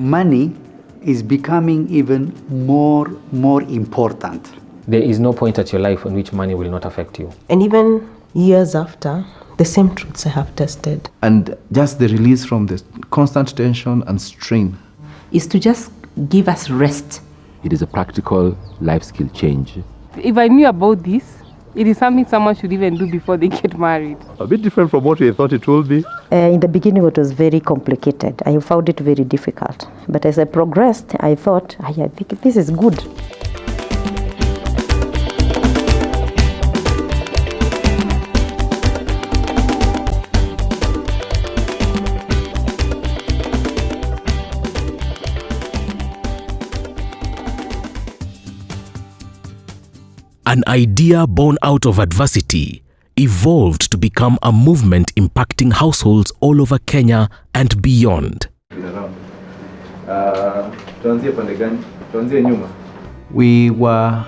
money is becoming even more important. There is no point at your life in which money will not affect you. And even years after, the same truths I have tested. And just the release from the constant tension and strain is to just give us rest. It is a practical life skill change. If I knew about this, it is something someone should even do before they get married. A bit different from what we thought it would be. In the beginning, it was very complicated. I found it very difficult. But as I progressed, I thought, I think this is good. An idea born out of adversity evolved to become a movement impacting households all over Kenya and beyond. We were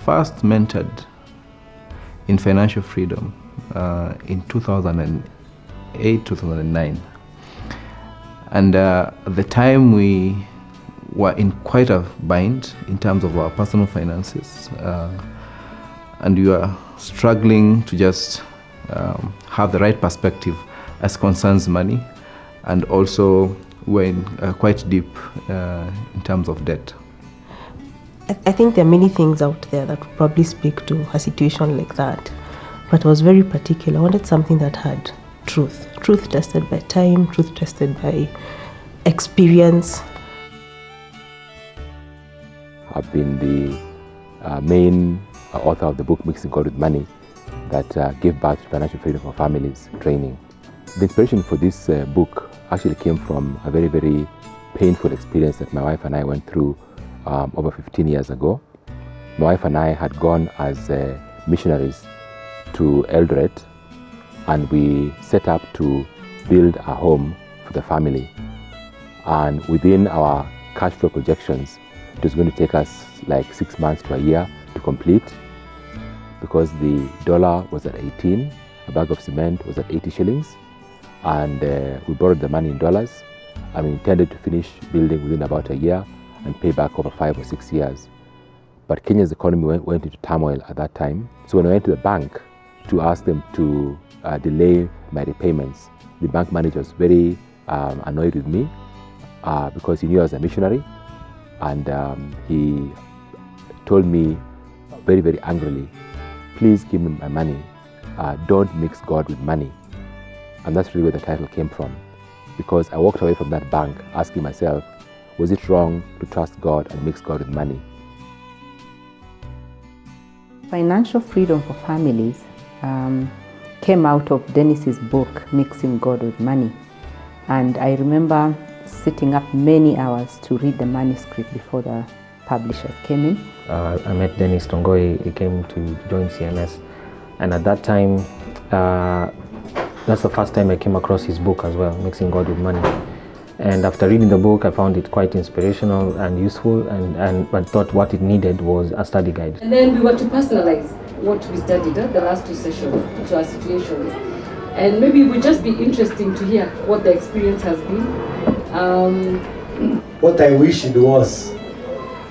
first mentored in financial freedom in 2008, 2009. And at the time we were in quite a bind in terms of our personal finances. And we were struggling to just have the right perspective as concerns money, and also we're quite deep in terms of debt. I think there are many things out there that would probably speak to a situation like that, but I was very particular. I wanted something that had truth tested by time, truth tested by experience. I've been the main author of the book Mixing God with Money that gave birth to Financial Freedom for Families training. The inspiration for this book actually came from a very, very painful experience that my wife and I went through over 15 years ago. My wife and I had gone as missionaries to Eldoret, and we set up to build a home for the family. And within our cash flow projections, it was going to take us like 6 months to a year to complete, because the dollar was at 18, a bag of cement was at 80 shillings, and we borrowed the money in dollars, and we intended to finish building within about a year and pay back over 5 or 6 years. But Kenya's economy went into turmoil at that time, so when I went to the bank to ask them to delay my repayments, the bank manager was very annoyed with me because he knew I was a missionary, and he told me very, very angrily, please give me my money, don't mix God with money. And that's really where the title came from, because I walked away from that bank asking myself, was it wrong to trust God and mix God with money? Financial Freedom for Families came out of Dennis's book, Mixing God with Money. And I remember sitting up many hours to read the manuscript before the publishers came in. I met Dennis Tongoi. He came to join CMS, and at that time, that's the first time I came across his book as well, Mixing God with Money. And after reading the book, I found it quite inspirational and useful, and I thought what it needed was a study guide. And then we were to personalize what we studied the last 2 sessions to our situations. And maybe it would just be interesting to hear what the experience has been. What I wish it was,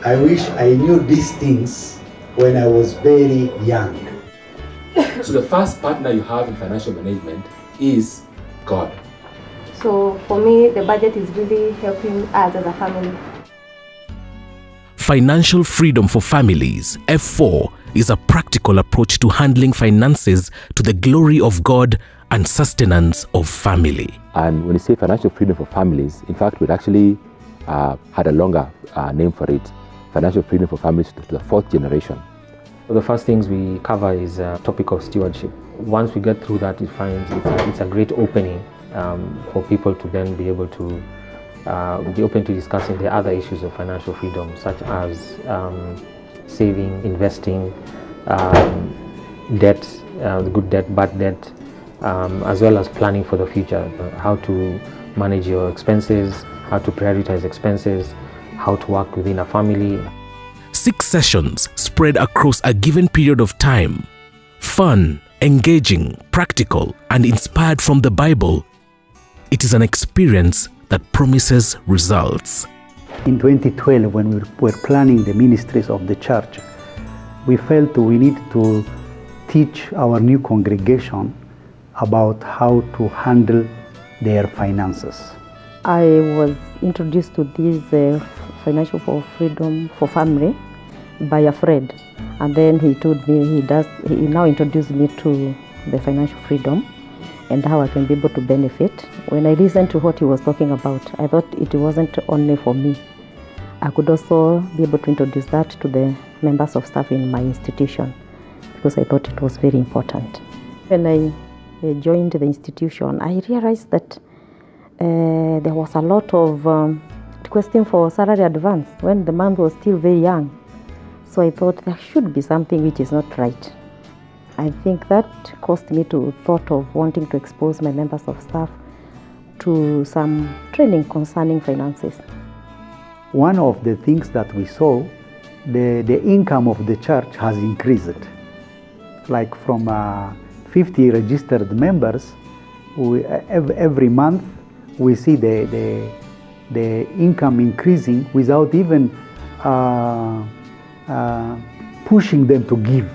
I wish I knew these things when I was very young. So the first partner you have in financial management is God. So for me, the budget is really helping us as a family. Financial Freedom for Families, F4, is a practical approach to handling finances to the glory of God and sustenance of family. And when you say Financial Freedom for Families, in fact, we'd actually had a longer name for it, Financial Freedom for Families to the 4th generation. So the first things we cover is a topic of stewardship. Once we get through that, it's a great opening for people to then be able to be open to discussing the other issues of financial freedom, such as saving, investing, debt, good debt, bad debt, as well as planning for the future, how to manage your expenses, how to prioritize expenses, how to work within a family. 6 sessions spread across a given period of time. Fun, engaging, practical, and inspired from the Bible. It is an experience that promises results. In 2012, when we were planning the ministries of the church, we felt we need to teach our new congregation about how to handle their finances. I was introduced to this Financial for Freedom for Family by a friend, and then he told me he now introduced me to the financial freedom and how I can be able to benefit. When I listened to what he was talking about, I thought it wasn't only for me. I could also be able to introduce that to the members of staff in my institution, because I thought it was very important. When I joined the institution, I realized that there was a lot of requesting for salary advance when the man was still very young. So I thought there should be something which is not right. I think that caused me to thought of wanting to expose my members of staff to some training concerning finances. One of the things that we saw, the income of the church has increased. Like from 50 registered members, every month we see the income increasing without even pushing them to give.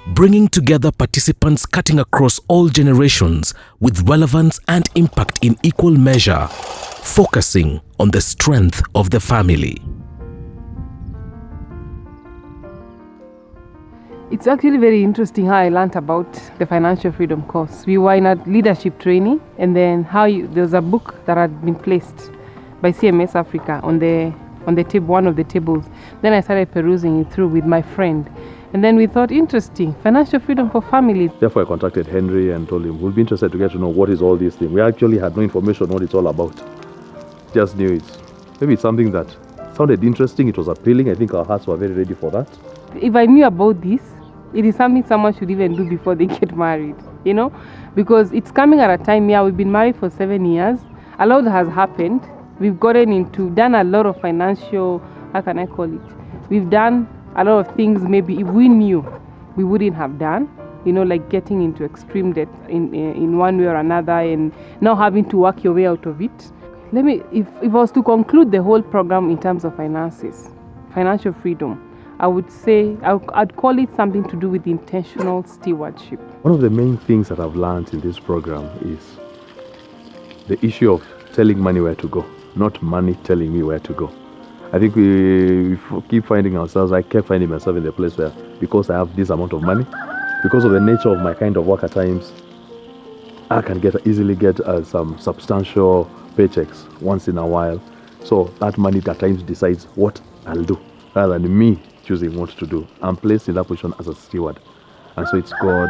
Bringing together participants cutting across all generations with relevance and impact in equal measure, focusing on the strength of the family. It's actually very interesting how I learned about the financial freedom course. We were in a leadership training, and then there was a book that had been placed by CMS Africa on the table, one of the tables. Then I started perusing it through with my friend. And then we thought, interesting, financial freedom for families. Therefore, I contacted Henry and told him, we'll be interested to get to know what is all these things. We actually had no information on what it's all about. Just knew maybe it's something that sounded interesting, it was appealing. I think our hearts were very ready for that. If I knew about this, it is something someone should even do before they get married, you know? Because it's coming at a time, we've been married for 7 years. A lot has happened. We've done a lot of financial, how can I call it? We've done a lot of things maybe if we knew we wouldn't have done, like getting into extreme debt in one way or another and now having to work your way out of it. If I was to conclude the whole program in terms of finances, financial freedom, I would say I'd call it something to do with intentional stewardship. One of the main things that I've learned in this program is the issue of telling money where to go, not money telling me where to go. I think we keep finding ourselves, I kept finding myself in the place where, because I have this amount of money, because of the nature of my kind of work at times, I can easily get some substantial paychecks once in a while. So that money at times decides what I'll do, rather than me choosing what to do. I'm placed in that position as a steward. And so it's God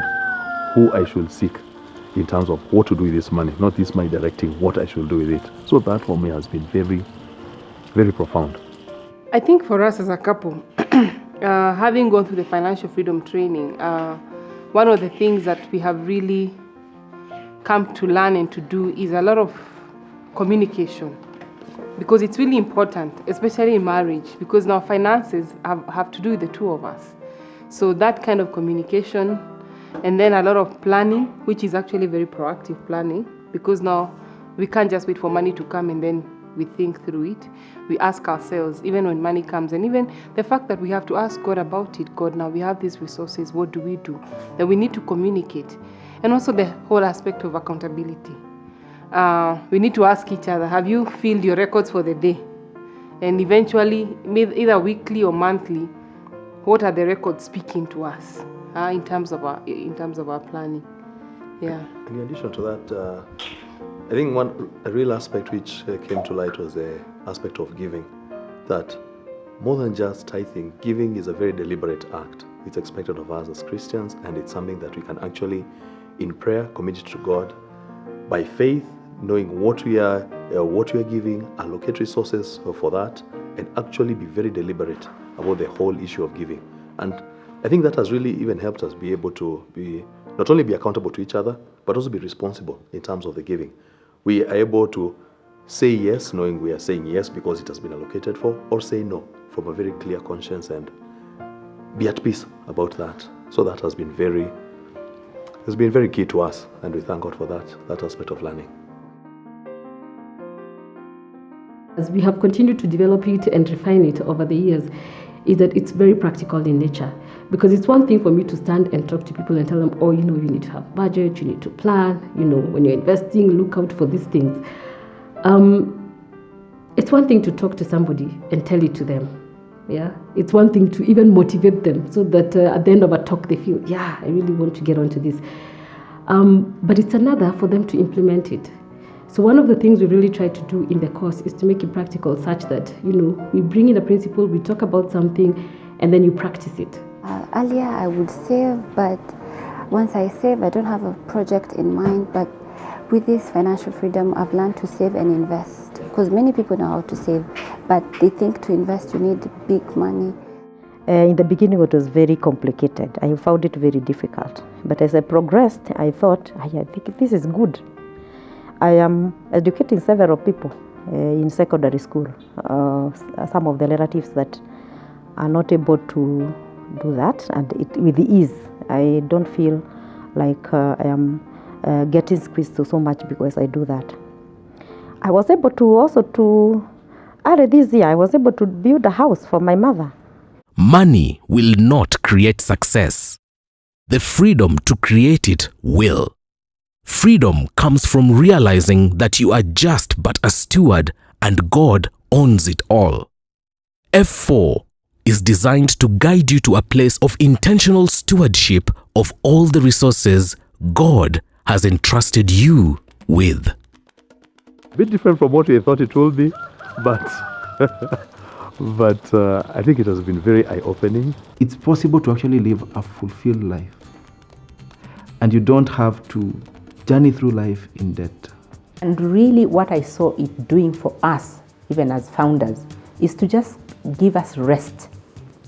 who I should seek in terms of what to do with this money, not this money directing what I should do with it. So that for me has been very, very profound. I think for us as a couple, having gone through the financial freedom training, one of the things that we have really come to learn and to do is a lot of communication, because it's really important, especially in marriage, because now finances have to do with the two of us. So that kind of communication, and then a lot of planning, which is actually very proactive planning, because now we can't just wait for money to come and then we think through it. We ask ourselves, even when money comes, and even the fact that we have to ask God about it. God, now we have these resources, what do we do? Then we need to communicate. And also the whole aspect of accountability. We need to ask each other, have you filled your records for the day? And eventually, either weekly or monthly, what are the records speaking to us in terms of our planning? Yeah. In addition to that, I think a real aspect which came to light was the aspect of giving. That more than just tithing, giving is a very deliberate act. It's expected of us as Christians, and it's something that we can actually, in prayer, commit it to God, by faith, knowing what we are giving, allocate resources for that, and actually be very deliberate about the whole issue of giving. And I think that has really even helped us be able to not only be accountable to each other, but also be responsible in terms of the giving. We are able to say yes, knowing we are saying yes because it has been allocated for, or say no from a very clear conscience and be at peace about that. So that has been very key to us, and we thank God for that aspect of learning. As we have continued to develop it and refine it over the years, is that it's very practical in nature. Because it's one thing for me to stand and talk to people and tell them, oh, you need to have budget, you need to plan, when you're investing, look out for these things. It's one thing to talk to somebody and tell it to them. Yeah, it's one thing to even motivate them so that at the end of a talk they feel, yeah, I really want to get onto this. But it's another for them to implement it. So one of the things we really try to do in the course is to make it practical such that, we bring in a principle, we talk about something, and then you practice it. Earlier I would save, but once I save, I don't have a project in mind. But with this financial freedom, I've learned to save and invest. Because many people know how to save, but they think to invest you need big money. In the beginning it was very complicated. I found it very difficult. But as I progressed, I thought, I think this is good. I am educating several people in secondary school. Some of the relatives that are not able to do that, and with ease. I don't feel like I am getting squeezed so much because I do that. I was able to this year, I was able to build a house for my mother. Money will not create success. The freedom to create it will. Freedom comes from realizing that you are just but a steward and God owns it all. F4 is designed to guide you to a place of intentional stewardship of all the resources God has entrusted you with. A bit different from what we thought it will be, but I think it has been very eye-opening. It's possible to actually live a fulfilled life, and you don't have to journey through life in debt. And really what I saw it doing for us, even as founders, is to just give us rest,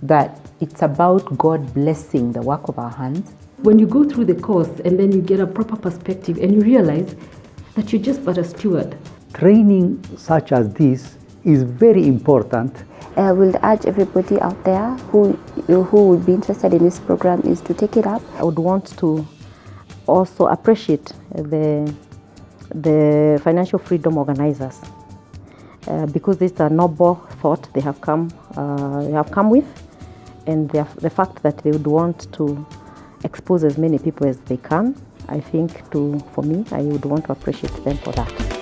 that it's about God blessing the work of our hands. When you go through the course and then you get a proper perspective and you realize that you're just but a steward. Training such as this is very important. I will urge everybody out there who would be interested in this program is to take it up. I would want to also appreciate the financial freedom organizers because it's a noble thought they have come with, and the fact that they would want to expose as many people as they can. I think for me, I would want to appreciate them for that.